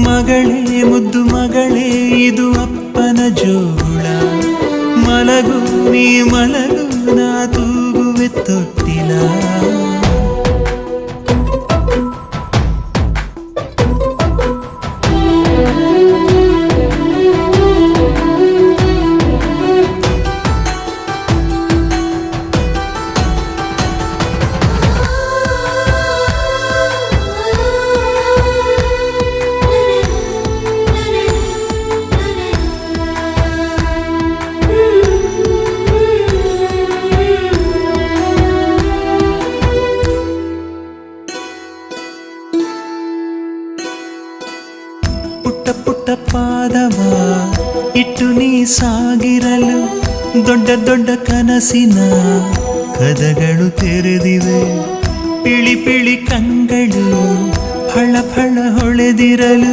ಮಗಳೇ ಮುದ್ದು ಮಗಳೇ ಇದು ಅಪ್ಪನ ಜೋಳ, ಮಲಗು ನೀ ಮಲಗು ನಾ ತೂಗುವೆ ತೊಟ್ಟಿಲ. ಪುಟ್ಟ ಪುಟ್ಟ ಪಾದವ ಇಟ್ಟು ನೀ ಸಾಗಿರಲು ದೊಡ್ಡ ದೊಡ್ಡ ಕನಸಿನ ಕದಗಳು ತೆರೆದಿವೆ. ಪಿಳಿ ಪಿಳಿ ಕಂಗಳು ಫಳ ಫಳ ಹೊಳೆದಿರಲು